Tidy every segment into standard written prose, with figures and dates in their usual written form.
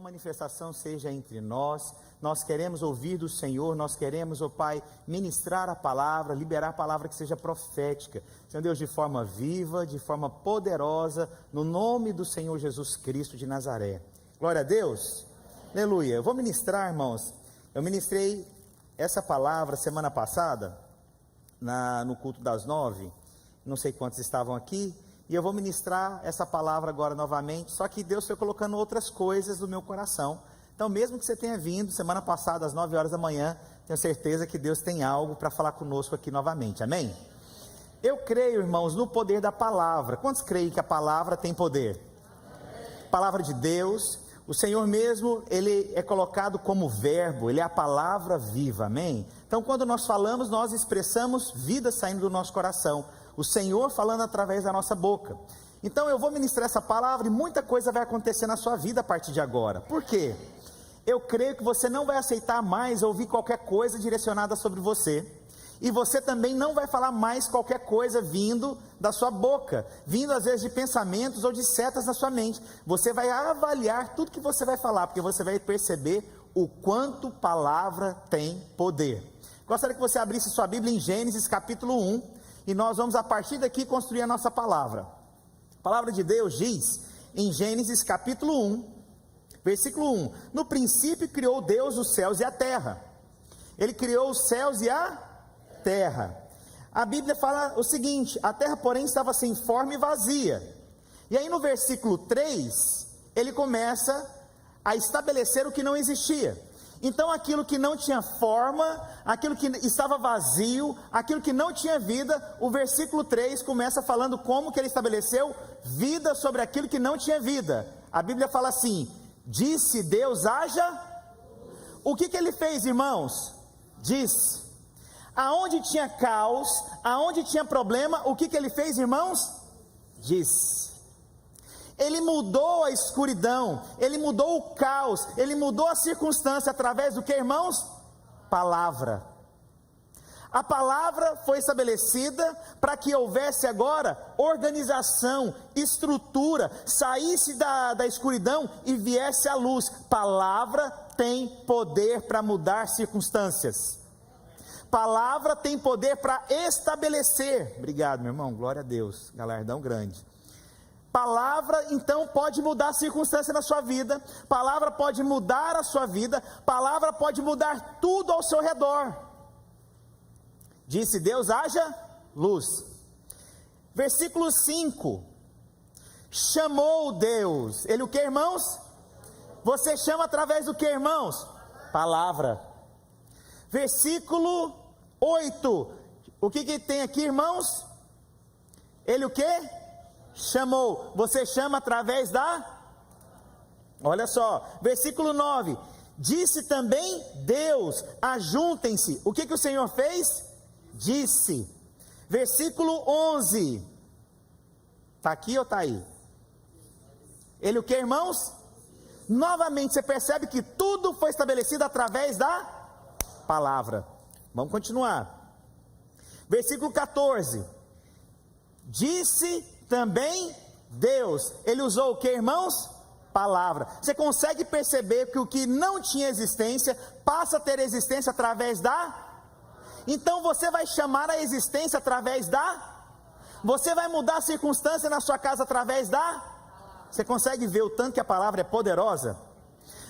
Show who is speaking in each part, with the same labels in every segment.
Speaker 1: manifestação seja entre nós. Nós queremos ouvir do Senhor, nós queremos, ó Pai, ministrar a palavra, liberar a palavra que seja profética, Senhor Deus, de forma viva, de forma poderosa, no nome do Senhor Jesus Cristo de Nazaré. Glória a Deus, aleluia. Eu vou ministrar, irmãos, eu ministrei essa palavra semana passada, no culto das 9, não sei quantos estavam aqui, e eu vou ministrar essa palavra agora novamente, só que Deus foi colocando outras coisas no meu coração. Então, mesmo que você tenha vindo semana passada às 9 horas da manhã, tenho certeza que Deus tem algo para falar conosco aqui novamente, amém? Eu creio, irmãos, no poder da palavra. Quantos creem que a palavra tem poder? Palavra de Deus, o Senhor mesmo, Ele é colocado como verbo, Ele é a palavra viva, amém? Então, quando nós falamos, nós expressamos vida saindo do nosso coração, o Senhor falando através da nossa boca. Então eu vou ministrar essa palavra e muita coisa vai acontecer na sua vida a partir de agora. Por quê? Eu creio que você não vai aceitar mais ouvir qualquer coisa direcionada sobre você, e você também não vai falar mais qualquer coisa vindo da sua boca, vindo às vezes de pensamentos ou de setas na sua mente. Você vai avaliar tudo que você vai falar, porque você vai perceber o quanto palavra tem poder. Gostaria que você abrisse sua Bíblia em Gênesis capítulo 1, e nós vamos a partir daqui construir a nossa palavra. A palavra de Deus diz em Gênesis capítulo 1, versículo 1: no princípio criou Deus os céus e a terra. Ele criou os céus e a terra. A Bíblia fala o seguinte: a terra porém estava sem forma e vazia. E aí no versículo 3, ele começa a estabelecer o que não existia. Então aquilo que não tinha forma, aquilo que estava vazio, aquilo que não tinha vida, o versículo 3 começa falando como que ele estabeleceu vida sobre aquilo que não tinha vida. A Bíblia fala assim: disse Deus, haja. O que ele fez, irmãos? Disse. Aonde tinha caos, aonde tinha problema, o que ele fez, irmãos? Disse. Ele mudou a escuridão, ele mudou o caos, ele mudou a circunstância através do que, irmãos? Palavra. A palavra foi estabelecida para que houvesse agora organização, estrutura, saísse da escuridão e viesse a luz. Palavra tem poder para mudar circunstâncias. Palavra tem poder para estabelecer. Obrigado, meu irmão, glória a Deus, galardão grande. Palavra, então, pode mudar a circunstância na sua vida, palavra pode mudar a sua vida, palavra pode mudar tudo ao seu redor. Disse Deus, haja luz. Versículo 5, chamou Deus, ele o que, irmãos? Você chama através do que, irmãos? Palavra. Versículo 8, o que tem aqui, irmãos? Ele o que? Chamou. Você chama através da... Olha só, versículo 9, disse também Deus, ajuntem-se. O que o Senhor fez? Disse. Versículo 11, está aqui ou está aí? Ele o que, irmãos? Novamente você percebe que tudo foi estabelecido através da palavra. Vamos continuar. Versículo 14, disse também Deus. Ele usou o que, irmãos? Palavra. Você consegue perceber que o que não tinha existência passa a ter existência através da... Então você vai chamar a existência através da... Você vai mudar a circunstância na sua casa através da... Você consegue ver o tanto que a palavra é poderosa?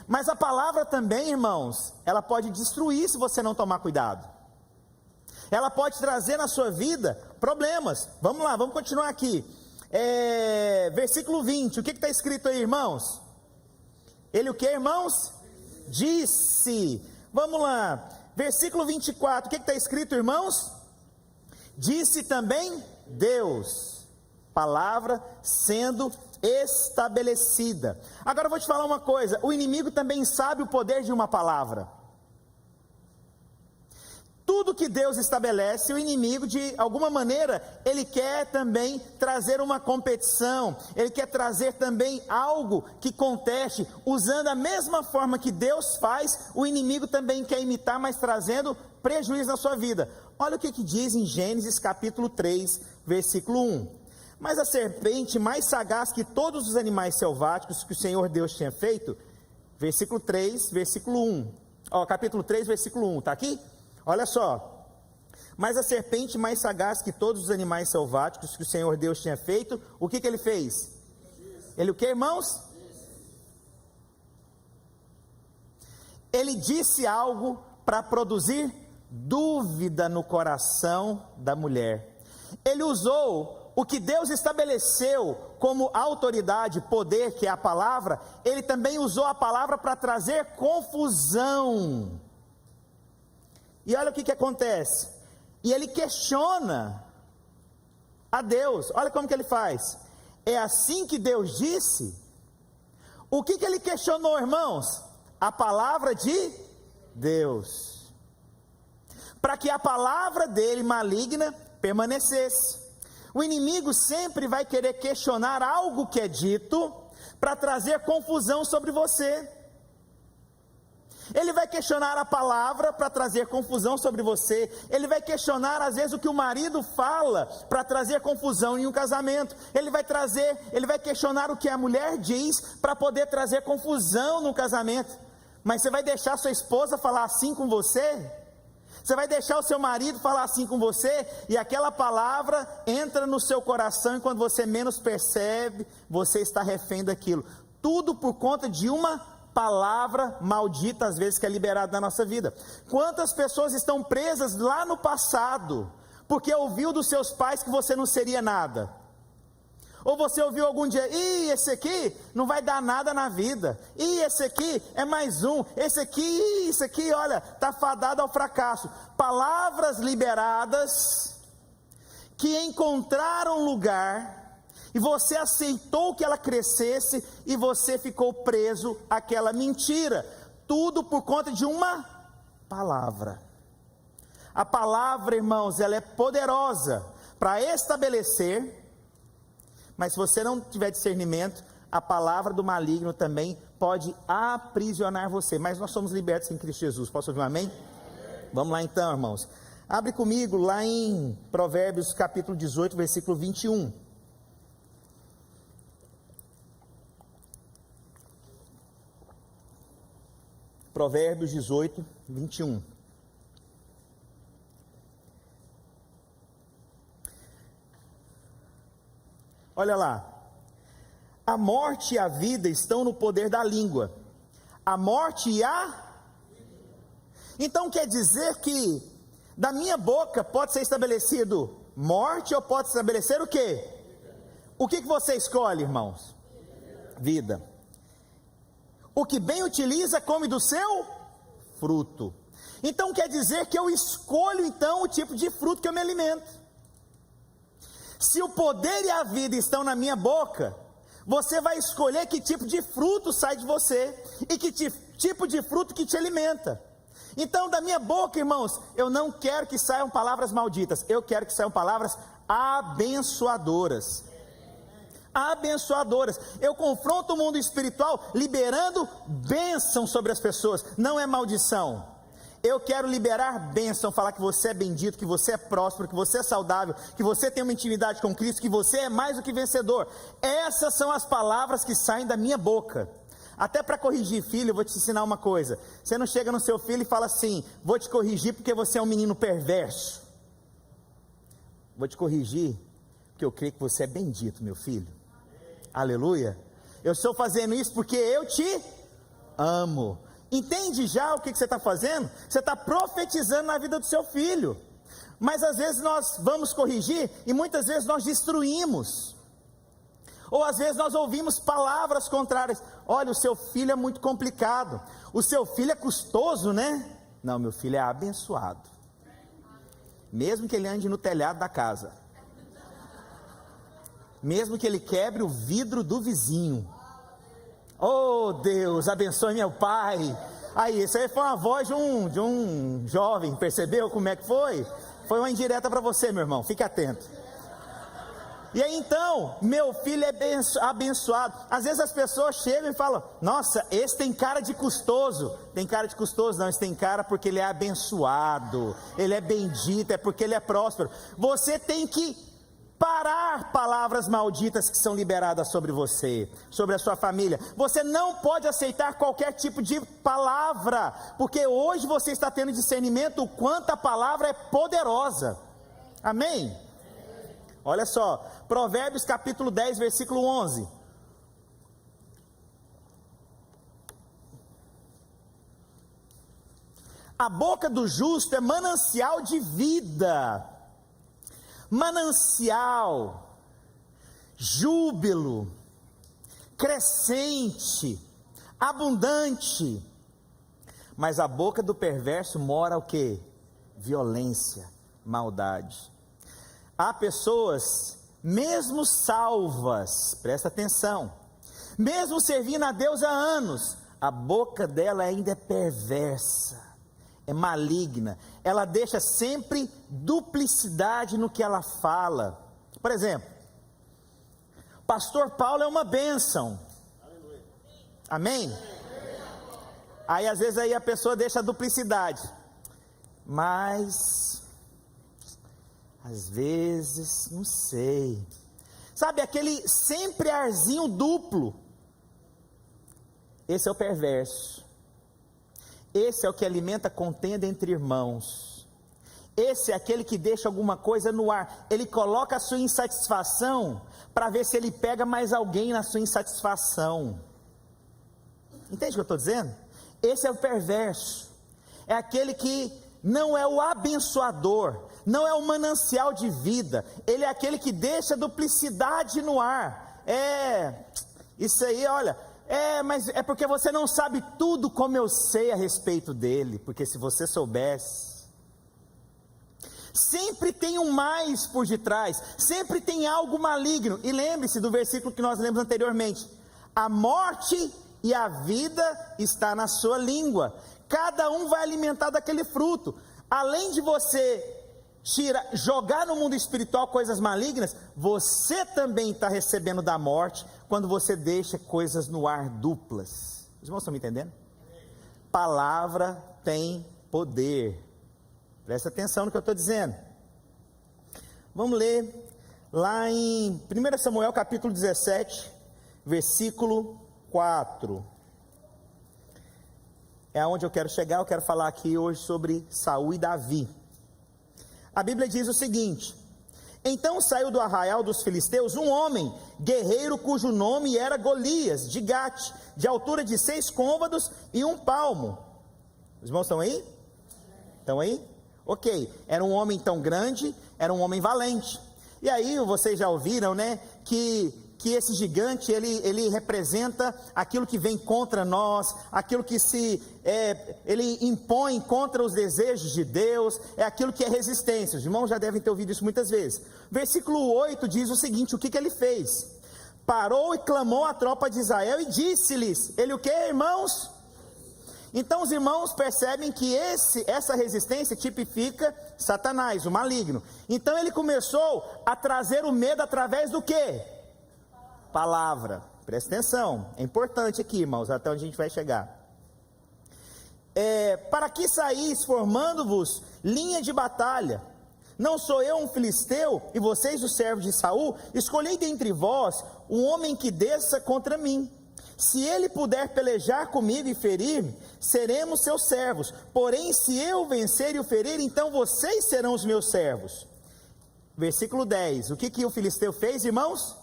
Speaker 1: Mas a palavra também, irmãos, ela pode destruir se você não tomar cuidado. Ela pode trazer na sua vida problemas. Vamos lá, vamos continuar aqui. Versículo 20, o que está escrito aí, irmãos? Ele o que, irmãos? Disse. Vamos lá, versículo 24, o que está escrito, irmãos? Disse também Deus. Palavra sendo estabelecida. Agora eu vou te falar uma coisa: o inimigo também sabe o poder de uma palavra. Tudo que Deus estabelece, o inimigo, de alguma maneira, ele quer também trazer uma competição, ele quer trazer também algo que conteste, usando a mesma forma que Deus faz, o inimigo também quer imitar, mas trazendo prejuízo na sua vida. Olha o que diz em Gênesis capítulo 3, versículo 1. Mas a serpente, mais sagaz que todos os animais selváticos que o Senhor Deus tinha feito, versículo 3, versículo 1. Capítulo 3, versículo 1, está aqui? Olha só. Mas a serpente mais sagaz que todos os animais selváticos que o Senhor Deus tinha feito, o que ele fez? Ele o que, irmãos? Ele disse algo para produzir dúvida no coração da mulher. Ele usou o que Deus estabeleceu como autoridade, poder, que é a palavra. Ele também usou a palavra para trazer confusão. E olha o que acontece. E ele questiona a Deus. Olha como que ele faz. É assim que Deus disse? O que ele questionou, irmãos? A palavra de Deus, para que a palavra dele maligna permanecesse. O inimigo sempre vai querer questionar algo que é dito, para trazer confusão sobre você. Ele vai questionar a palavra para trazer confusão sobre você. Ele vai questionar às vezes o que o marido fala para trazer confusão em um casamento. Ele vai questionar o que a mulher diz para poder trazer confusão no casamento. Mas você vai deixar sua esposa falar assim com você? Você vai deixar o seu marido falar assim com você? E aquela palavra entra no seu coração e quando você menos percebe, você está refém daquilo. Tudo por conta de uma palavra maldita, às vezes, que é liberada na nossa vida. Quantas pessoas estão presas lá no passado, porque ouviu dos seus pais que você não seria nada? Ou você ouviu algum dia, esse aqui não vai dar nada na vida, esse aqui é mais um, esse aqui, olha, está fadado ao fracasso. Palavras liberadas, que encontraram lugar, e você aceitou que ela crescesse, e você ficou preso àquela mentira, tudo por conta de uma palavra. A palavra, irmãos, ela é poderosa para estabelecer, mas se você não tiver discernimento, a palavra do maligno também pode aprisionar você, mas nós somos libertos em Cristo Jesus. Posso ouvir um amém? Vamos lá então, irmãos, abre comigo lá em Provérbios capítulo 18, versículo 21. Provérbios 18, 21. Olha lá. A morte e a vida estão no poder da língua. A morte e a... Então quer dizer que da minha boca pode ser estabelecido morte ou pode estabelecer o quê? O que você escolhe, irmãos? Vida. O que bem utiliza come do seu fruto. Então quer dizer que eu escolho então o tipo de fruto que eu me alimento. Se o poder e a vida estão na minha boca, você vai escolher que tipo de fruto sai de você e que tipo de fruto que te alimenta. Então da minha boca, irmãos, eu não quero que saiam palavras malditas, eu quero que saiam palavras abençoadoras. Abençoadoras. Eu confronto o mundo espiritual liberando bênção sobre as pessoas, não é maldição. Eu quero liberar bênção, falar que você é bendito, que você é próspero, que você é saudável, que você tem uma intimidade com Cristo, que você é mais do que vencedor. Essas são as palavras que saem da minha boca. Até para corrigir filho, eu vou te ensinar uma coisa. Você não chega no seu filho e fala assim, vou te corrigir porque você é um menino perverso. Vou te corrigir porque eu creio que você é bendito, meu filho. Aleluia. Eu estou fazendo isso porque eu te amo. Entende já o que você está fazendo? Você está profetizando na vida do seu filho. Mas às vezes nós vamos corrigir e muitas vezes nós destruímos. Ou às vezes nós ouvimos palavras contrárias. Olha, o seu filho é muito complicado. O seu filho é custoso, né? Não, meu filho é abençoado. Mesmo que ele ande no telhado da casa. Mesmo que ele quebre o vidro do vizinho. Oh Deus, abençoe meu pai. Aí, isso aí foi uma voz de um jovem, percebeu como é que foi? Foi uma indireta para você, meu irmão, fique atento. E aí então, meu filho é abençoado. Às vezes as pessoas chegam e falam, nossa, esse tem cara de custoso. Tem cara de custoso? Não, esse tem cara porque ele é abençoado, ele é bendito, é porque ele é próspero. Você tem que parar palavras malditas que são liberadas sobre você, sobre a sua família. Você não pode aceitar qualquer tipo de palavra, porque hoje você está tendo discernimento o quanto a palavra é poderosa. Amém? Olha só, Provérbios capítulo 10, versículo 11. A boca do justo é manancial de vida, manancial, júbilo, crescente, abundante. Mas a boca do perverso mora o quê? Violência, maldade. Há pessoas, mesmo salvas, presta atenção, mesmo servindo a Deus há anos, a boca dela ainda é perversa, é maligna, ela deixa sempre duplicidade no que ela fala. Por exemplo, pastor Paulo é uma bênção, amém? Aí às vezes aí a pessoa deixa a duplicidade, mas às vezes, não sei, sabe aquele sempre arzinho duplo, esse é o perverso. Esse é o que alimenta contenda entre irmãos. Esse é aquele que deixa alguma coisa no ar. Ele coloca a sua insatisfação para ver se ele pega mais alguém na sua insatisfação. Entende o que eu estou dizendo? Esse é o perverso. É aquele que não é o abençoador, não é o manancial de vida. Ele é aquele que deixa duplicidade no ar. Isso aí, olha... mas é porque você não sabe tudo como eu sei a respeito dele, porque se você soubesse, sempre tem um mais por detrás, sempre tem algo maligno. E lembre-se do versículo que nós lemos anteriormente: a morte e a vida está na sua língua, cada um vai alimentar daquele fruto. Além de você jogar no mundo espiritual coisas malignas, você também está recebendo da morte, quando você deixa coisas no ar duplas. Os irmãos estão me entendendo? Palavra tem poder. Presta atenção no que eu estou dizendo. Vamos ler lá em 1 Samuel capítulo 17, versículo 4. É aonde eu quero chegar. Eu quero falar aqui hoje sobre Saul e Davi. A Bíblia diz o seguinte: então saiu do arraial dos filisteus um homem, guerreiro, cujo nome era Golias, de Gate, de altura de 6 côvados e 1 palmo. Os irmãos estão aí? Estão aí? Ok, era um homem tão grande, era um homem valente. E aí vocês já ouviram, né, que esse gigante, ele representa aquilo que vem contra nós, aquilo que ele impõe contra os desejos de Deus, é aquilo que é resistência. Os irmãos já devem ter ouvido isso muitas vezes. Versículo 8 diz o seguinte: o que ele fez? Parou e clamou à tropa de Israel e disse-lhes, ele o que, irmãos? Então os irmãos percebem que essa resistência tipifica Satanás, o maligno. Então ele começou a trazer o medo através do quê? Palavra. Presta atenção, é importante aqui, irmãos, até onde a gente vai chegar. Para que saís formando-vos linha de batalha? Não sou eu um filisteu e vocês os servos de Saul? Escolhei dentre vós um homem que desça contra mim. Se ele puder pelejar comigo e ferir-me, seremos seus servos. Porém, se eu vencer e o ferir, então vocês serão os meus servos. Versículo 10. O que o filisteu fez, irmãos?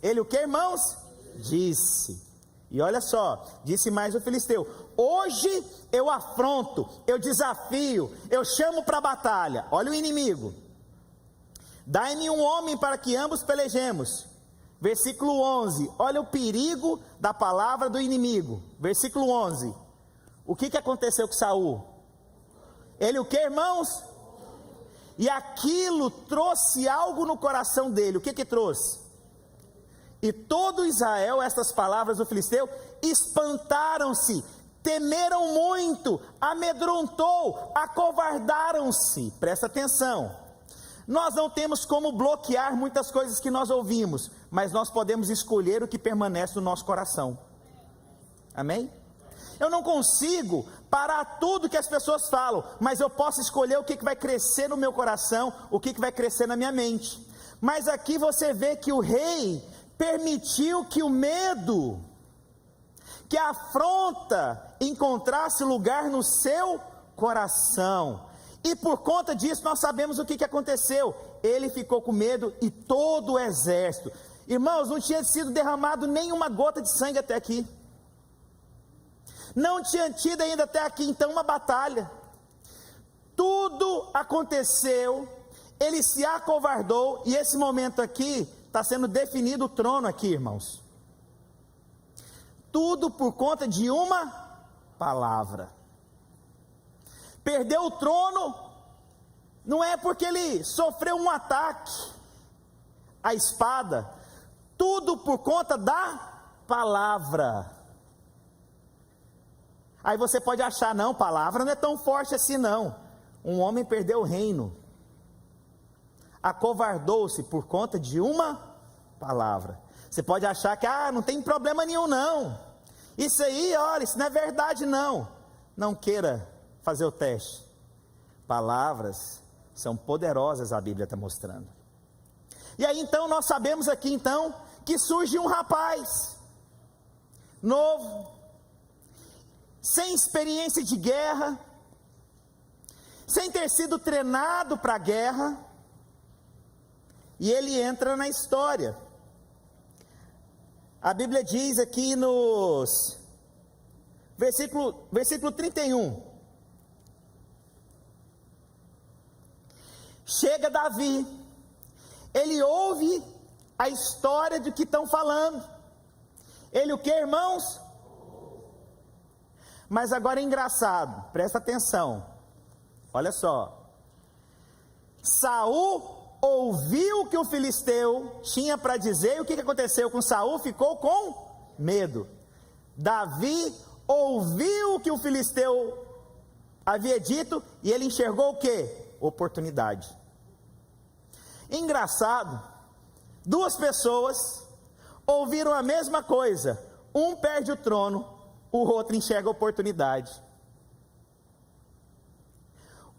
Speaker 1: Ele o que, irmãos? Disse. E olha só, disse mais o filisteu: hoje eu afronto, eu desafio, eu chamo para a batalha. Olha o inimigo. Dai-me um homem para que ambos pelejemos. Versículo 11, olha o perigo da palavra do inimigo. Versículo 11, o que aconteceu com Saul? Ele o que, irmãos? E aquilo trouxe algo no coração dele. O que trouxe? E todo Israel, estas palavras do filisteu, espantaram-se, temeram muito, amedrontou, acovardaram-se. Presta atenção. Nós não temos como bloquear muitas coisas que nós ouvimos, mas nós podemos escolher o que permanece no nosso coração. Amém? Eu não consigo parar tudo que as pessoas falam, mas eu posso escolher o que vai crescer no meu coração, o que vai crescer na minha mente. Mas aqui você vê que o rei permitiu que o medo, que a afronta encontrasse lugar no seu coração. E por conta disso nós sabemos o que aconteceu. Ele ficou com medo e todo o exército. Irmãos, não tinha sido derramado nenhuma gota de sangue até aqui. Não tinha tido ainda até aqui então uma batalha. Tudo aconteceu, ele se acovardou, e esse momento aqui está sendo definido o trono aqui, irmãos. Tudo por conta de uma palavra. Perdeu o trono, não é porque ele sofreu um ataque, a espada, tudo por conta da palavra. Aí você pode achar, não, palavra não é tão forte assim não. Um homem perdeu o reino, acovardou-se por conta de uma palavra. Você pode achar que, não tem problema nenhum não, isso aí, olha, isso não é verdade não. Não queira fazer o teste. Palavras são poderosas, a Bíblia está mostrando. E aí então nós sabemos aqui então, que surge um rapaz, novo, sem experiência de guerra, sem ter sido treinado para a guerra, e ele entra na história. A Bíblia diz aqui nos versículo 31, chega Davi, ele ouve a história de que estão falando, ele o que, irmãos? Mas agora é engraçado, presta atenção, olha só, Saul ouviu o que o filisteu tinha para dizer, e o que aconteceu com Saul? Ficou com medo. Davi ouviu o que o filisteu havia dito, e ele enxergou o que? Oportunidade. Engraçado, duas pessoas ouviram a mesma coisa, um perde o trono, o outro enxerga a oportunidade.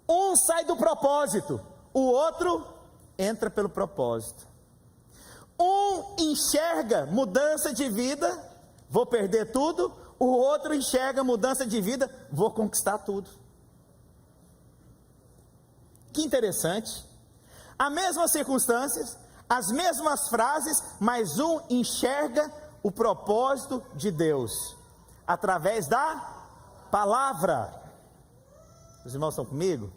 Speaker 1: Um sai do propósito, o outro entra pelo propósito. Um enxerga mudança de vida, vou perder tudo, o outro enxerga mudança de vida, vou conquistar tudo. Que interessante, as mesmas circunstâncias, as mesmas frases, mas um enxerga o propósito de Deus, através da palavra. Os irmãos estão comigo?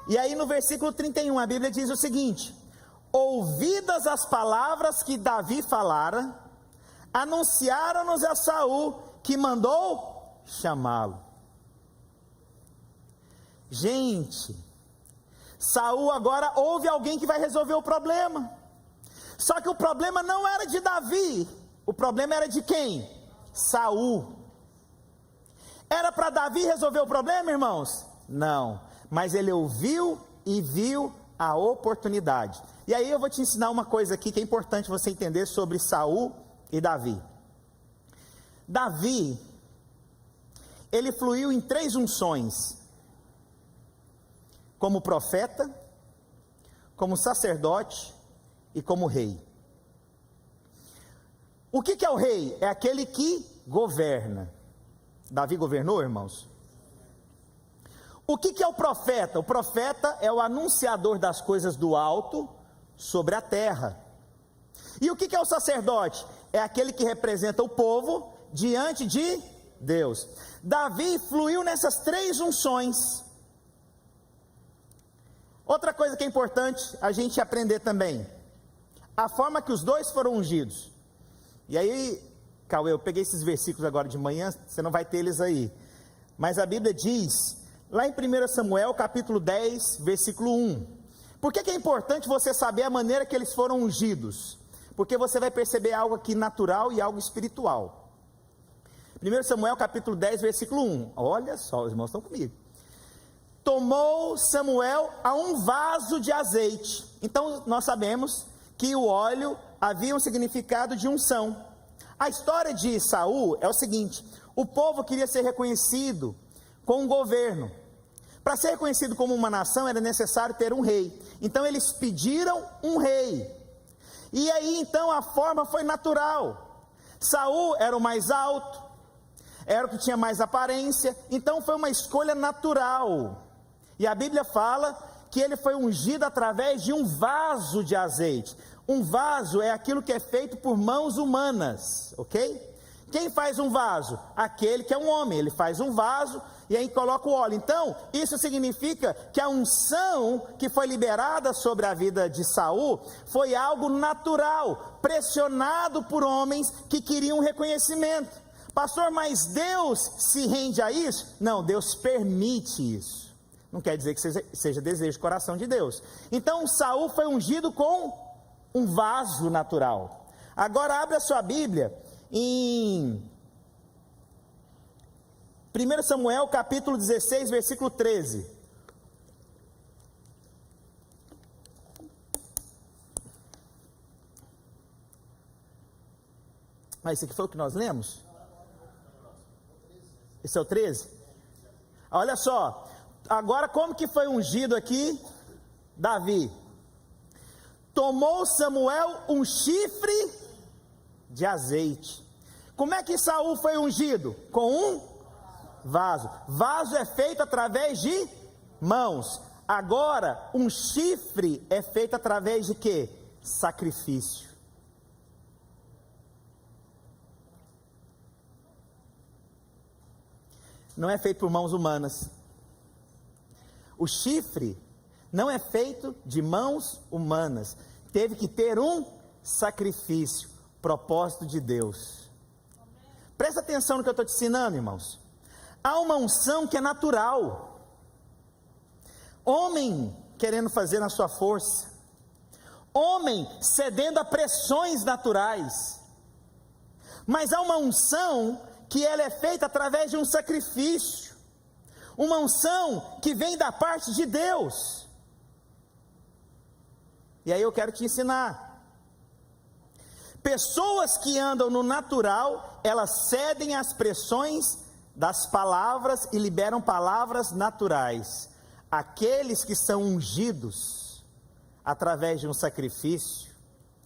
Speaker 1: E aí no versículo 31, a Bíblia diz o seguinte: ouvidas as palavras que Davi falara, anunciaram-nos a Saul, que mandou chamá-lo. Gente, Saul agora ouve alguém que vai resolver o problema. Só que o problema não era de Davi, o problema era de quem? Saul. Era para Davi resolver o problema, irmãos? Não, mas ele ouviu e viu a oportunidade. E aí eu vou te ensinar uma coisa aqui que é importante você entender sobre Saul e Davi. Davi, ele fluiu em 3 unções: como profeta, como sacerdote e como rei. O que é o rei? É aquele que governa. Davi governou, irmãos? O que é o profeta? O profeta é o anunciador das coisas do alto sobre a terra. E o que é o sacerdote? É aquele que representa o povo diante de Deus. Davi fluiu nessas 3 unções. Outra coisa que é importante a gente aprender também, a forma que os dois foram ungidos. E aí, Cauê, eu peguei esses versículos agora de manhã, você não vai ter eles aí, mas a Bíblia diz, lá em 1 Samuel capítulo 10, versículo 1, por que é importante você saber a maneira que eles foram ungidos? Porque você vai perceber algo aqui natural e algo espiritual. 1 Samuel capítulo 10, versículo 1, olha só, os irmãos estão comigo. Tomou Samuel a um vaso de azeite. Então nós sabemos que o óleo havia um significado de unção. A história de Saul é o seguinte: o povo queria ser reconhecido com um governo. Para ser reconhecido como uma nação era necessário ter um rei. Então eles pediram um rei. E aí então a forma foi natural. Saul era o mais alto, era o que tinha mais aparência, então foi uma escolha natural. E a Bíblia fala que ele foi ungido através de um vaso de azeite. Um vaso é aquilo que é feito por mãos humanas, ok? Quem faz um vaso? Aquele que é um homem, ele faz um vaso e aí coloca o óleo. Então, isso significa que a unção que foi liberada sobre a vida de Saul foi algo natural, pressionado por homens que queriam reconhecimento. Pastor, mas Deus se rende a isso? Não, Deus permite isso. Não quer dizer que seja desejo do coração de Deus. Então, Saul foi ungido com um vaso natural. Agora, abre a sua Bíblia em 1 Samuel capítulo 16, versículo 13. Mas esse aqui foi o que nós lemos? Esse é o 13? Olha só, agora como que foi ungido aqui Davi? Tomou Samuel um chifre de azeite. Como é que Saul foi ungido? Com um vaso. Vaso é feito através de mãos. Agora, um chifre é feito através de quê? Sacrifício. Não é feito por mãos humanas. O chifre não é feito de mãos humanas. Teve que ter um sacrifício, propósito de Deus. Presta atenção no que eu estou te ensinando, irmãos. Há uma unção que é natural. Homem querendo fazer na sua força. Homem cedendo a pressões naturais. Mas há uma unção que ela é feita através de um sacrifício. Uma unção que vem da parte de Deus. E aí eu quero te ensinar. Pessoas que andam no natural, elas cedem às pressões das palavras e liberam palavras naturais. Aqueles que são ungidos através de um sacrifício,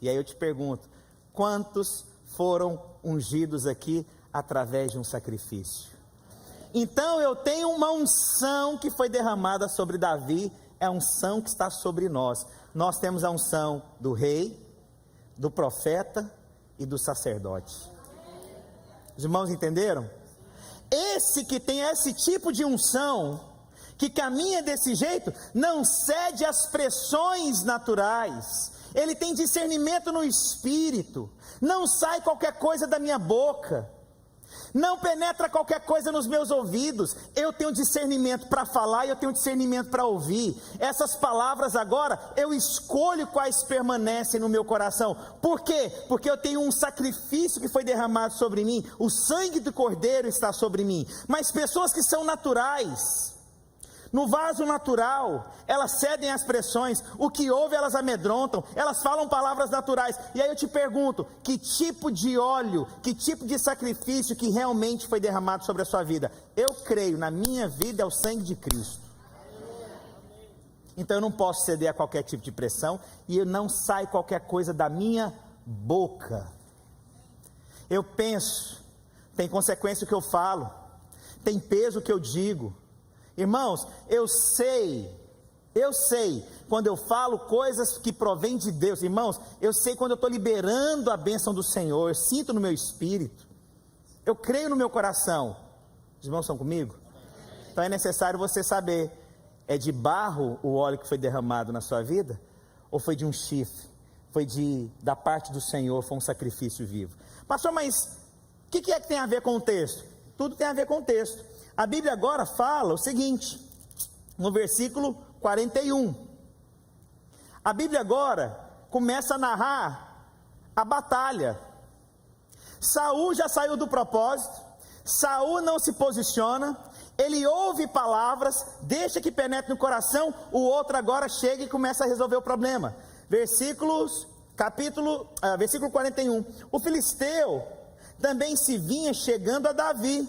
Speaker 1: e aí eu te pergunto, quantos foram ungidos aqui através de um sacrifício? Então eu tenho uma unção que foi derramada sobre Davi, é a unção que está sobre nós. Nós temos a unção do rei, do profeta e do sacerdote. Os irmãos entenderam? Esse que tem esse tipo de unção, que caminha desse jeito, não cede às pressões naturais. Ele tem discernimento no espírito. Não sai qualquer coisa da minha boca. Não penetra qualquer coisa nos meus ouvidos. Eu tenho discernimento para falar e eu tenho discernimento para ouvir. Essas palavras agora, eu escolho quais permanecem no meu coração. Por quê? Porque eu tenho um sacrifício que foi derramado sobre mim. O sangue do Cordeiro está sobre mim. Mas pessoas que são naturais, no vaso natural, elas cedem às pressões, o que ouve elas amedrontam, elas falam palavras naturais. E aí eu te pergunto, que tipo de óleo, que tipo de sacrifício que realmente foi derramado sobre a sua vida? Eu creio, na minha vida é o sangue de Cristo. Então eu não posso ceder a qualquer tipo de pressão, e não sai qualquer coisa da minha boca. Eu penso, tem consequência o que eu falo, tem peso o que eu digo. Irmãos, eu sei, quando eu falo coisas que provêm de Deus, irmãos, eu sei quando eu estou liberando a bênção do Senhor, eu sinto no meu espírito, eu creio no meu coração. Os irmãos estão comigo? Então é necessário você saber, é de barro o óleo que foi derramado na sua vida? Ou foi de um chifre? Foi da parte do Senhor, foi um sacrifício vivo. Pastor, mas o que é que tem a ver com o texto? Tudo tem a ver com o texto. A Bíblia agora fala o seguinte, no versículo 41. A Bíblia agora começa a narrar a batalha. Saul já saiu do propósito, Saul não se posiciona, ele ouve palavras, deixa que penetre no coração, o outro agora chega e começa a resolver o problema. Versículo 41. O filisteu também se vinha chegando a Davi,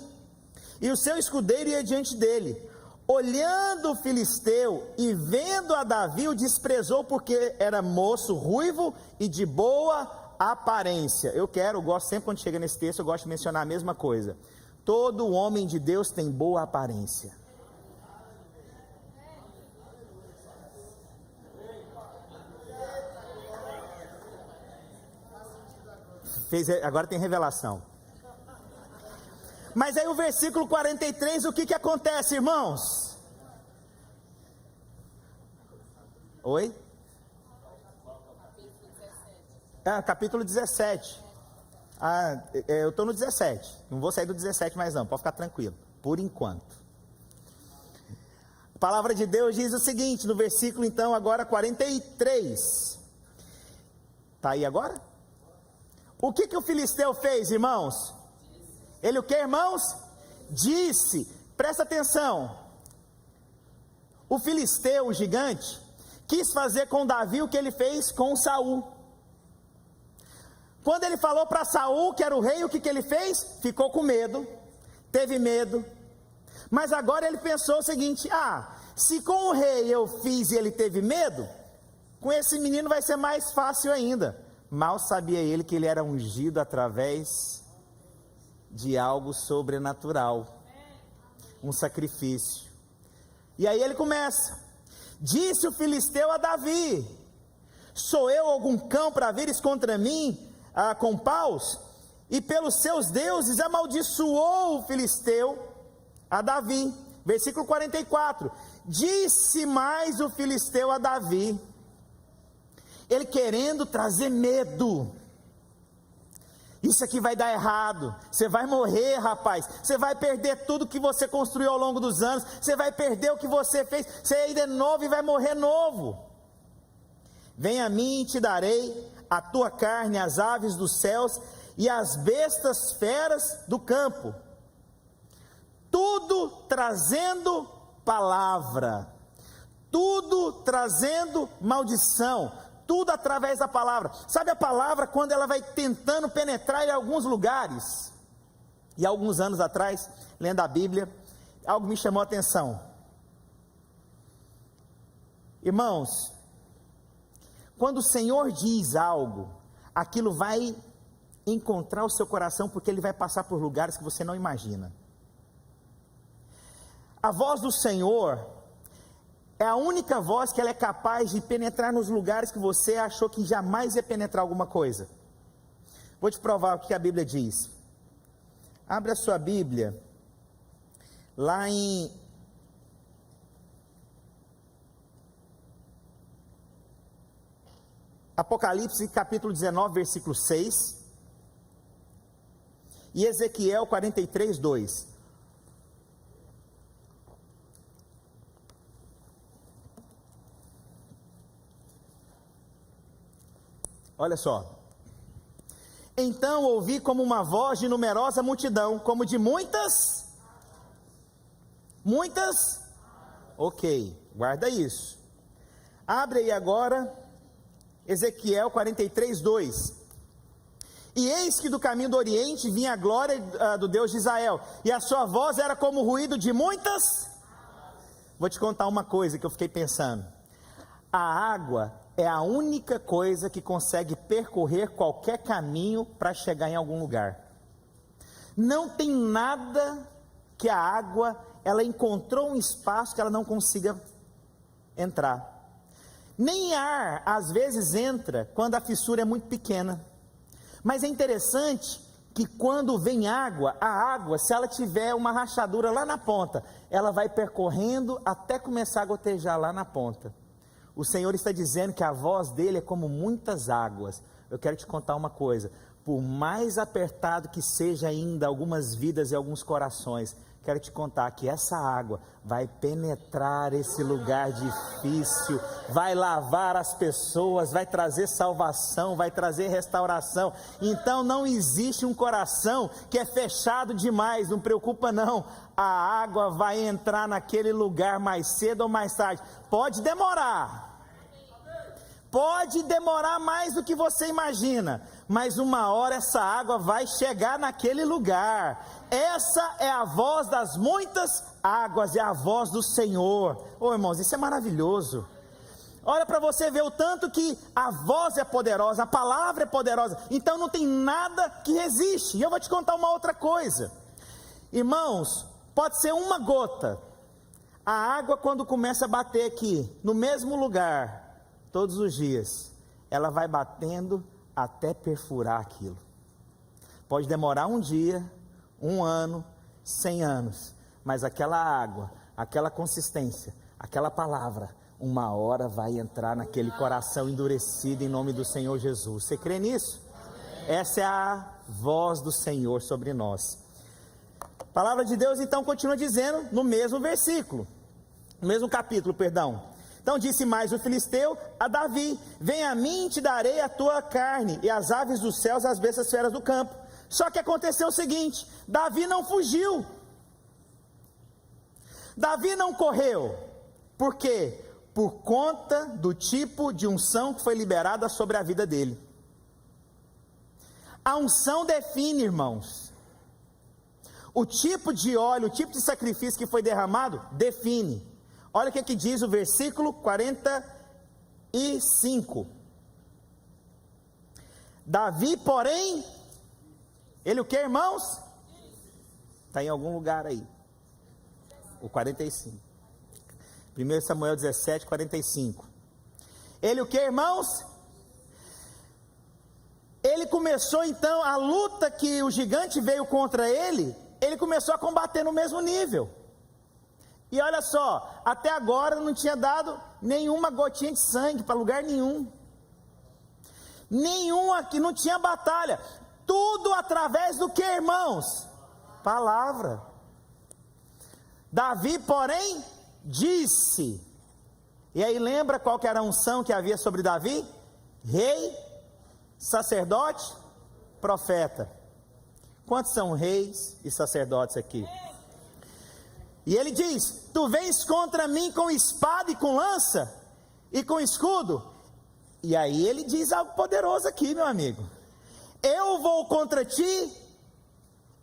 Speaker 1: e o seu escudeiro ia diante dele. Olhando o filisteu e vendo a Davi, o desprezou porque era moço, ruivo e de boa aparência. Eu gosto sempre quando chega nesse texto, eu gosto de mencionar a mesma coisa. Todo homem de Deus tem boa aparência. Agora tem revelação. Mas aí o versículo 43, o que acontece, irmãos? Oi? Capítulo 17. Eu estou no 17. Não vou sair do 17 mais não, pode ficar tranquilo. Por enquanto. A palavra de Deus diz o seguinte, no versículo então agora 43. Está aí agora? O que o filisteu fez, irmãos? Ele o que, irmãos? Disse, presta atenção. O filisteu, o gigante, quis fazer com Davi o que ele fez com Saul. Quando ele falou para Saul que era o rei, o que ele fez? Ficou com medo, teve medo. Mas agora ele pensou o seguinte: se com o rei eu fiz e ele teve medo, com esse menino vai ser mais fácil ainda. Mal sabia ele que ele era ungido através de algo sobrenatural, um sacrifício. E aí ele começa: disse o filisteu a Davi: sou eu algum cão para vires contra mim com paus? E pelos seus deuses amaldiçoou o filisteu a Davi. Versículo 44, disse mais o filisteu a Davi, ele querendo trazer medo: isso aqui vai dar errado, você vai morrer, rapaz, você vai perder tudo que você construiu ao longo dos anos, você vai perder o que você fez, você ainda é novo e vai morrer novo. Vem a mim e te darei a tua carne, as aves dos céus e as bestas feras do campo, tudo trazendo palavra, tudo trazendo maldição, tudo através da palavra. Sabe a palavra quando ela vai tentando penetrar em alguns lugares? E alguns anos atrás, lendo a Bíblia, algo me chamou a atenção. Irmãos, quando o Senhor diz algo, aquilo vai encontrar o seu coração, porque ele vai passar por lugares que você não imagina. A voz do Senhor é a única voz que ela é capaz de penetrar nos lugares que você achou que jamais ia penetrar alguma coisa. Vou te provar o que a Bíblia diz. Abra a sua Bíblia, lá em Apocalipse capítulo 19, versículo 6, e Ezequiel 43, 2. Olha só. Então ouvi como uma voz de numerosa multidão, como de muitas, ok, guarda isso. Abre aí agora, Ezequiel 43, 2. E eis que do caminho do Oriente vinha a glória do Deus de Israel, e a sua voz era como o ruído de muitas. Vou te contar uma coisa que eu fiquei pensando. A água é a única coisa que consegue percorrer qualquer caminho para chegar em algum lugar. Não tem nada que a água, ela encontrou um espaço que ela não consiga entrar. Nem ar, às vezes, entra quando a fissura é muito pequena. Mas é interessante que quando vem água, a água, se ela tiver uma rachadura lá na ponta, ela vai percorrendo até começar a gotejar lá na ponta. O Senhor está dizendo que a voz dele é como muitas águas. Eu quero te contar uma coisa: por mais apertado que seja ainda algumas vidas e alguns corações, quero te contar que essa água vai penetrar esse lugar difícil, vai lavar as pessoas, vai trazer salvação, vai trazer restauração. Então não existe um coração que é fechado demais, não preocupa não. A água vai entrar naquele lugar mais cedo ou mais tarde. Pode demorar mais do que você imagina, mas uma hora essa água vai chegar naquele lugar. Essa é a voz das muitas águas, é a voz do Senhor. Ô irmãos, isso é maravilhoso. Olha para você ver o tanto que a voz é poderosa, a palavra é poderosa, então não tem nada que resiste. E eu vou te contar uma outra coisa, irmãos, pode ser uma gota, a água quando começa a bater aqui, no mesmo lugar, todos os dias, ela vai batendo até perfurar aquilo. Pode demorar um dia, 1 ano, 100 anos, mas aquela água, aquela consistência, aquela palavra, uma hora vai entrar naquele coração endurecido em nome do Senhor Jesus. Você crê nisso? Essa é a voz do Senhor sobre nós. A palavra de Deus então continua dizendo no mesmo versículo, no mesmo capítulo, perdão. Então disse mais o filisteu a Davi: vem a mim, te darei a tua carne, e as aves dos céus, as bestas feras do campo. Só que aconteceu o seguinte: Davi não fugiu, Davi não correu. Por quê? Por conta do tipo de unção que foi liberada sobre a vida dele. A unção define, irmãos, o tipo de óleo, o tipo de sacrifício que foi derramado, define. Olha o que diz o versículo 45. Davi, porém, ele o que, irmãos? Está em algum lugar aí. O 45. 1 Samuel 17, 45. Ele o que, irmãos? Ele começou então a luta que o gigante veio contra ele, ele começou a combater no mesmo nível. E olha só, até agora não tinha dado nenhuma gotinha de sangue para lugar nenhum. Nenhum aqui, não tinha batalha. Tudo através do que, irmãos? Palavra. Davi, porém, disse. E aí lembra qual que era a unção que havia sobre Davi? Rei, sacerdote, profeta. Quantos são reis e sacerdotes aqui? E ele diz: tu vens contra mim com espada e com lança e com escudo. E aí ele diz algo poderoso aqui, meu amigo: eu vou contra ti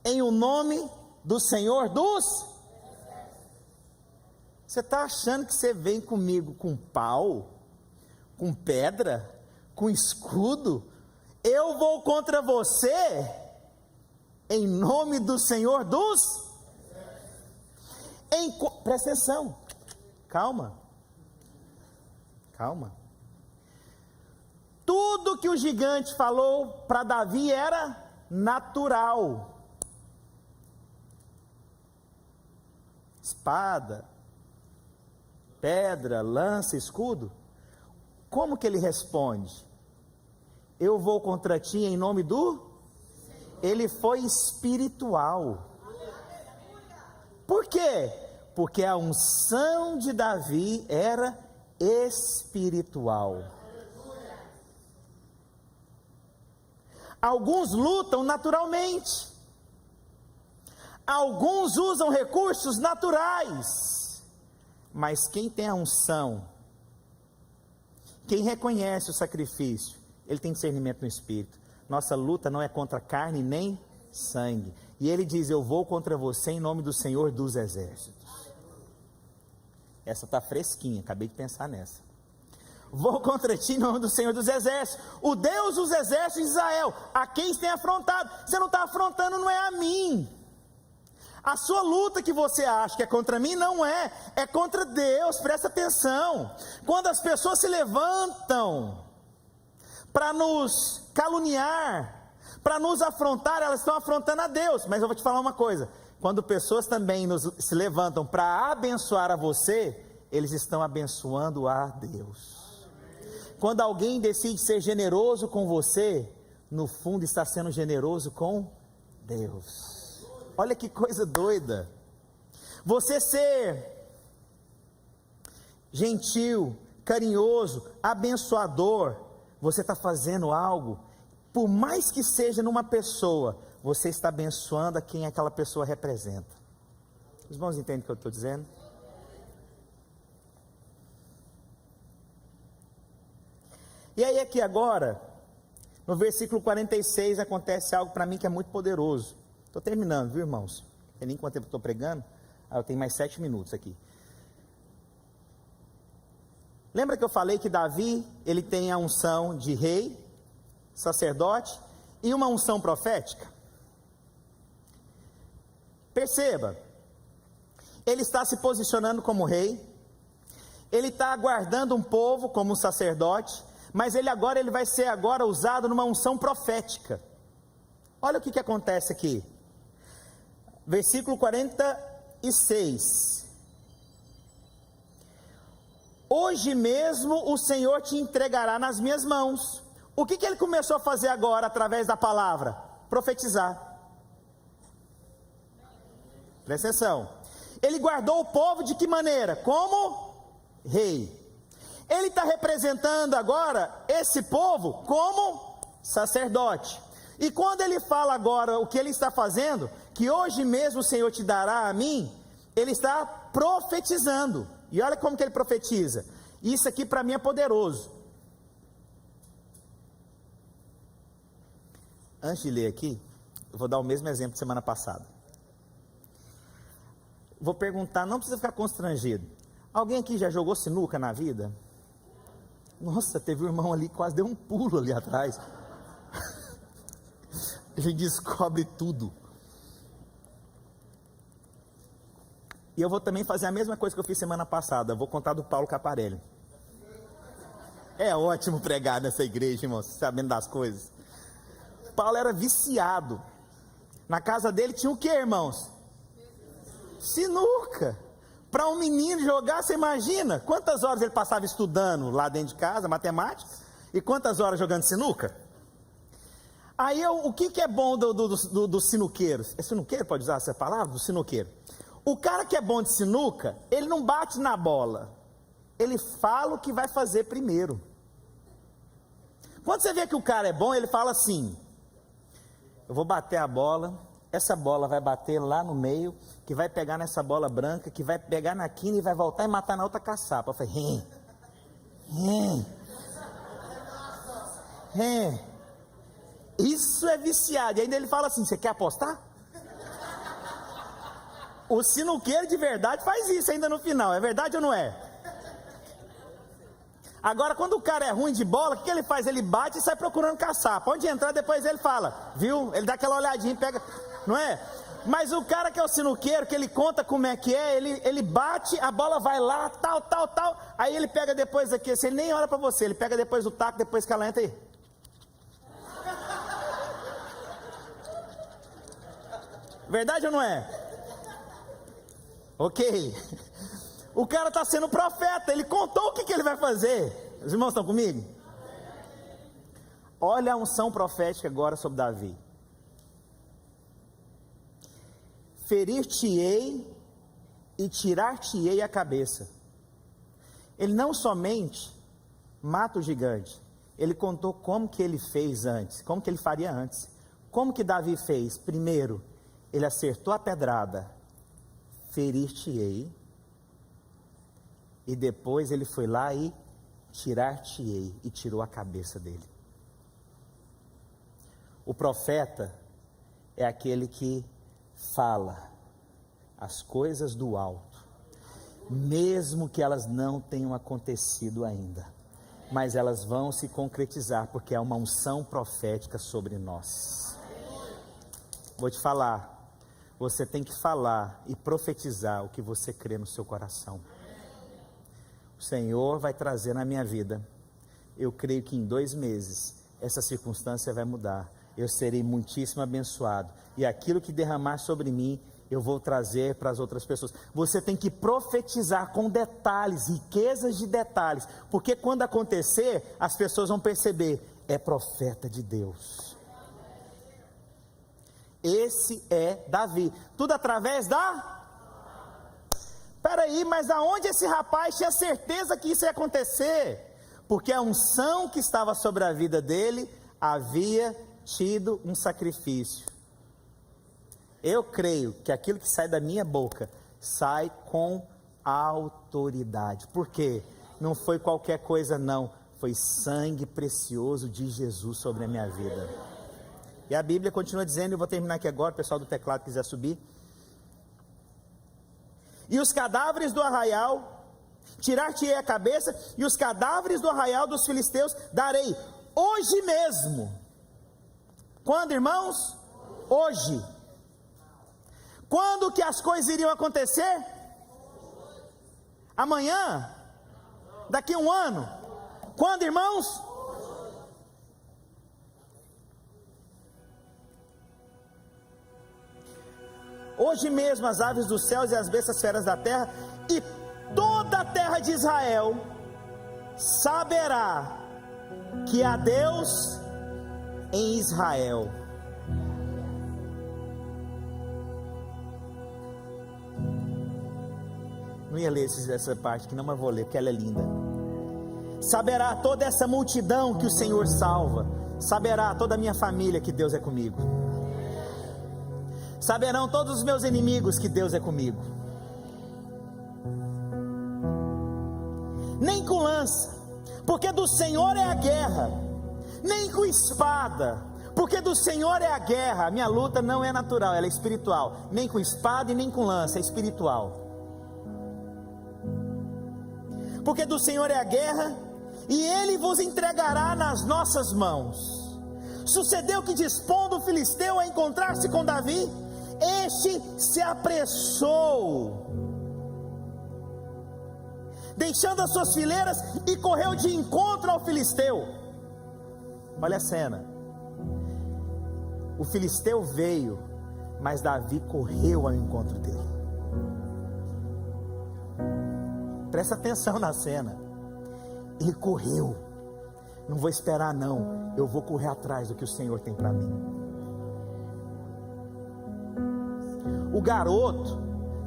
Speaker 1: em o nome do Senhor dos... Você está achando que você vem comigo com pau, com pedra, com escudo? Eu vou contra você em nome do Senhor dos... Presta atenção, calma, tudo que o gigante falou para Davi era natural. Espada, pedra, lança, escudo. Como que ele responde? Eu vou contra ti em nome do... Ele foi espiritual. Por quê? Porque a unção de Davi era espiritual. Alguns lutam naturalmente, alguns usam recursos naturais, mas quem tem a unção, quem reconhece o sacrifício, ele tem discernimento no espírito. Nossa luta não é contra carne nem sangue. E ele diz: eu vou contra você em nome do Senhor dos exércitos. Essa está fresquinha, acabei de pensar nessa. Vou contra ti em nome do Senhor dos exércitos, o Deus dos exércitos de Israel, a quem você tem afrontado. Você não está afrontando, não é a mim. A sua luta que você acha que é contra mim, não é, é contra Deus. Presta atenção. Quando as pessoas se levantam para nos caluniar, para nos afrontar, elas estão afrontando a Deus. Mas eu vou te falar uma coisa: quando pessoas também se levantam para abençoar a você, eles estão abençoando a Deus. Quando alguém decide ser generoso com você, no fundo está sendo generoso com Deus. Olha que coisa doida. Você ser gentil, carinhoso, abençoador, você está fazendo algo, por mais que seja numa pessoa, você está abençoando a quem aquela pessoa representa. Os irmãos entendem o que eu estou dizendo? E aí aqui agora, No versículo 46 acontece algo para mim que é muito poderoso. Estou terminando, viu, irmãos? Não tem nem quanto tempo eu estou pregando. Eu tenho mais 7 minutos aqui. Lembra que eu falei que Davi, ele tem a unção de rei, sacerdote e uma unção profética? Perceba, ele está se posicionando como rei, ele está aguardando um povo como um sacerdote, mas ele vai ser agora usado numa unção profética. Olha o que acontece aqui, versículo 46, hoje mesmo o Senhor te entregará nas minhas mãos. O que ele começou a fazer agora através da palavra? Profetizar. Presta atenção, ele guardou o povo de que maneira? Como rei. Ele está representando agora esse povo como sacerdote, e quando ele fala agora o que ele está fazendo, que hoje mesmo o Senhor te dará a mim, ele está profetizando, e olha como que ele profetiza, isso aqui para mim é poderoso. Antes de ler aqui, eu vou dar o mesmo exemplo de semana passada. Vou perguntar, não precisa ficar constrangido. Alguém aqui já jogou sinuca na vida? Nossa, teve um irmão ali que quase deu um pulo ali atrás. Ele descobre tudo. E eu vou também fazer a mesma coisa que eu fiz semana passada. Vou contar do Paulo Caparelli. É ótimo pregar nessa igreja, irmão, sabendo das coisas. Paulo era viciado. Na casa dele tinha o que, irmãos? Sinuca. Para um menino jogar, você imagina quantas horas ele passava estudando lá dentro de casa, matemática, e quantas horas jogando sinuca? Aí o que é bom do sinuqueiro? É sinuqueiro, pode usar essa palavra? Do sinuqueiro. O cara que é bom de sinuca, ele não bate na bola, ele fala o que vai fazer primeiro. Quando você vê que o cara é bom, ele fala assim: eu vou bater a bola, essa bola vai bater lá no meio, que vai pegar nessa bola branca, que vai pegar na quina e vai voltar e matar na outra caçapa. Eu falei, isso é viciado. E ainda ele fala assim: você quer apostar? O sinuqueiro de verdade faz isso ainda no final, é verdade ou não é? Agora, quando o cara é ruim de bola, o que ele faz? Ele bate e sai procurando caçapa. Onde entrar, depois ele fala, viu? Ele dá aquela olhadinha e pega, não é? Mas o cara que é o sinuqueiro, que ele conta como é que é, ele bate, a bola vai lá, tal, aí ele pega depois aqui, assim, ele nem olha pra você, ele pega depois o taco, depois que ela entra aí. Verdade ou não é? Ok. O cara está sendo profeta, ele contou o que ele vai fazer. Os irmãos estão comigo? Olha a unção profética agora sobre Davi. Ferir-te-ei e tirar-te-ei a cabeça. Ele não somente mata o gigante, ele contou como que ele fez antes, como que ele faria antes. Como que Davi fez? Primeiro, ele acertou a pedrada, ferir-te-ei, e depois ele foi lá e tirar-te-ei, e tirou a cabeça dele. O profeta é aquele que fala as coisas do alto, mesmo que elas não tenham acontecido ainda, mas elas vão se concretizar, porque é uma unção profética sobre nós. Vou te falar, você tem que falar e profetizar o que você crê no seu coração. O Senhor vai trazer na minha vida, eu creio que em 2 meses, essa circunstância vai mudar, eu serei muitíssimo abençoado, e aquilo que derramar sobre mim, eu vou trazer para as outras pessoas. Você tem que profetizar com detalhes, riquezas de detalhes, porque quando acontecer, as pessoas vão perceber, é profeta de Deus. Esse é Davi, tudo através da... Peraí, mas aonde esse rapaz tinha certeza que isso ia acontecer? Porque a unção que estava sobre a vida dele, havia tido um sacrifício. Eu creio que aquilo que sai da minha boca, sai com autoridade. Por quê? Não foi qualquer coisa não, foi foi sangue precioso de Jesus sobre a minha vida. E a Bíblia continua dizendo, eu vou terminar aqui agora, o pessoal do teclado quiser subir. E os cadáveres do arraial, tirar-te-ei a cabeça, e os cadáveres do arraial dos filisteus darei hoje mesmo. Quando, irmãos? Hoje. Quando que as coisas iriam acontecer? Amanhã? Daqui a um ano? Quando, irmãos? Hoje mesmo as aves dos céus e as bestas feras da terra e toda a terra de Israel saberá que há Deus em Israel. Não ia ler essa parte aqui não, mas vou ler porque ela é linda. Saberá toda essa multidão que o Senhor salva, saberá toda a minha família que Deus é comigo. Saberão todos os meus inimigos que Deus é comigo. Nem com lança, porque do Senhor é a guerra. Nem com espada, porque do Senhor é a guerra. A minha luta não é natural, ela é espiritual. Nem com espada e nem com lança, é espiritual. Porque do Senhor é a guerra, e Ele vos entregará nas nossas mãos. Sucedeu que, dispondo o filisteu a encontrar-se com Davi, este se apressou, deixando as suas fileiras, e correu de encontro ao filisteu. Olha a cena. O filisteu veio, mas Davi correu ao encontro dele. Presta atenção na cena. Ele correu. Não vou esperar não, eu vou correr atrás do que o Senhor tem para mim. O garoto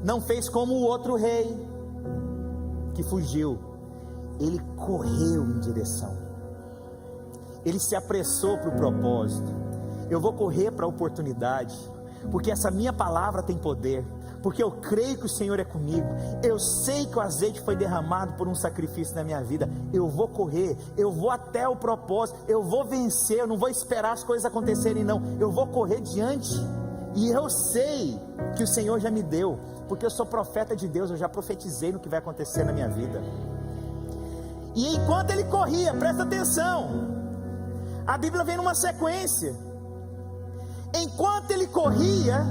Speaker 1: não fez como o outro rei que fugiu. Ele correu em direção. Ele se apressou para o propósito. Eu vou correr para a oportunidade, porque essa minha palavra tem poder, porque eu creio que o Senhor é comigo. Eu sei que o azeite foi derramado por um sacrifício na minha vida. Eu vou correr, eu vou até o propósito, eu vou vencer. Eu não vou esperar as coisas acontecerem não, eu vou correr diante. E eu sei que o Senhor já me deu, porque eu sou profeta de Deus. Eu já profetizei no que vai acontecer na minha vida. E enquanto ele corria, presta atenção, a Bíblia vem numa sequência. Enquanto ele corria,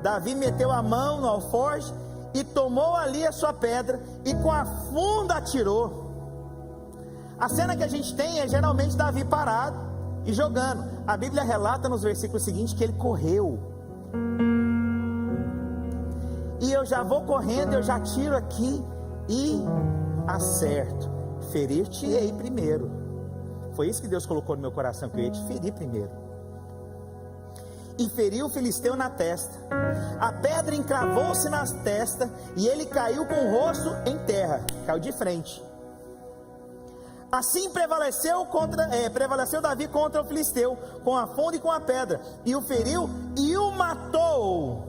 Speaker 1: Davi meteu a mão no alforje e tomou ali a sua pedra e com a funda atirou. A cena que a gente tem é geralmente Davi parado e jogando. A Bíblia relata nos versículos seguintes que ele correu. E eu já vou correndo, eu já tiro aqui e acerto. Ferir-te-ei primeiro. Foi isso que Deus colocou no meu coração, que eu ia te ferir primeiro. E feriu o filisteu na testa. A pedra encravou-se na testa e ele caiu com o rosto em terra. Caiu de frente. Assim prevaleceu Davi contra o filisteu, com a funda e com a pedra, e o feriu e o matou.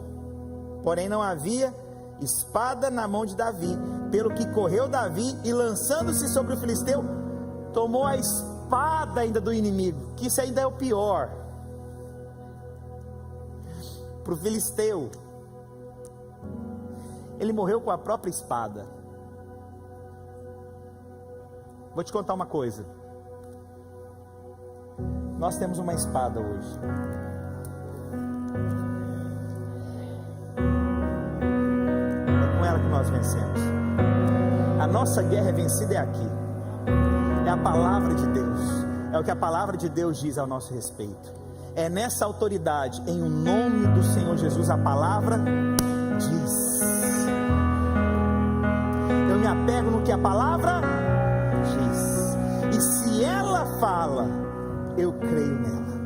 Speaker 1: Porém não havia espada na mão de Davi, pelo que correu Davi e, lançando-se sobre o filisteu, tomou a espada ainda do inimigo, que isso ainda é o pior. Para o filisteu, ele morreu com a própria espada. Vou te contar uma coisa. Nós temos uma espada hoje. É com ela que nós vencemos. A nossa guerra vencida é aqui. É a palavra de Deus. É o que a palavra de Deus diz ao nosso respeito. É nessa autoridade, em o nome do Senhor Jesus, a palavra diz. Eu me apego no que a palavra diz. E se ela fala, eu creio nela.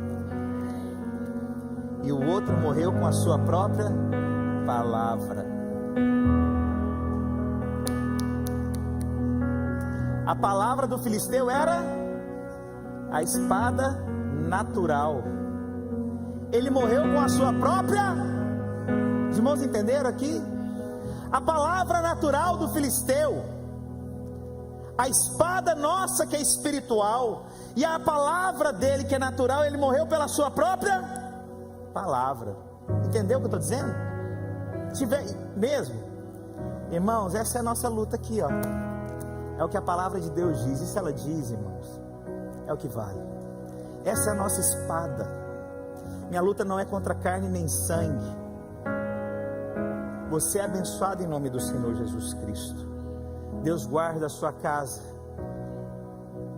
Speaker 1: E o outro morreu com a sua própria palavra. A palavra do filisteu era a espada natural. Ele morreu com a sua própria. Os irmãos entenderam aqui? A palavra natural do filisteu, A espada nossa que é espiritual, e a palavra dele que é natural, ele morreu pela sua própria palavra. Entendeu o que eu estou dizendo? Tiver mesmo, irmãos, essa é a nossa luta aqui, ó. É o que a palavra de Deus diz. Isso ela diz, irmãos, é o que vale. Essa é a nossa espada. Minha luta não é contra carne nem sangue. Você é abençoado em nome do Senhor Jesus Cristo. Deus guarda a sua casa.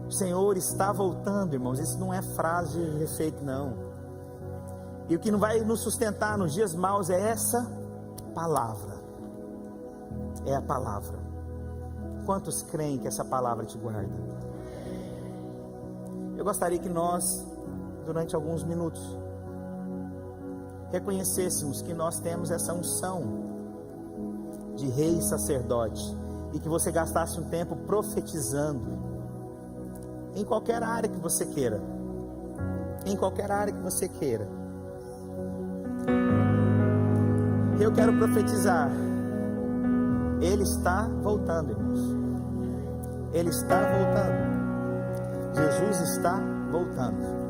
Speaker 1: O Senhor está voltando, irmãos. Isso não é frase de efeito, não. E o que não vai nos sustentar nos dias maus é essa palavra. É a palavra. Quantos creem que essa palavra te guarda? Eu gostaria que nós, durante alguns minutos, reconhecêssemos que nós temos essa unção de rei e sacerdote, e que você gastasse um tempo profetizando em qualquer área que você queira. Em qualquer área que você queira. Eu quero profetizar. Ele está voltando, irmãos. Ele está voltando. Jesus está voltando.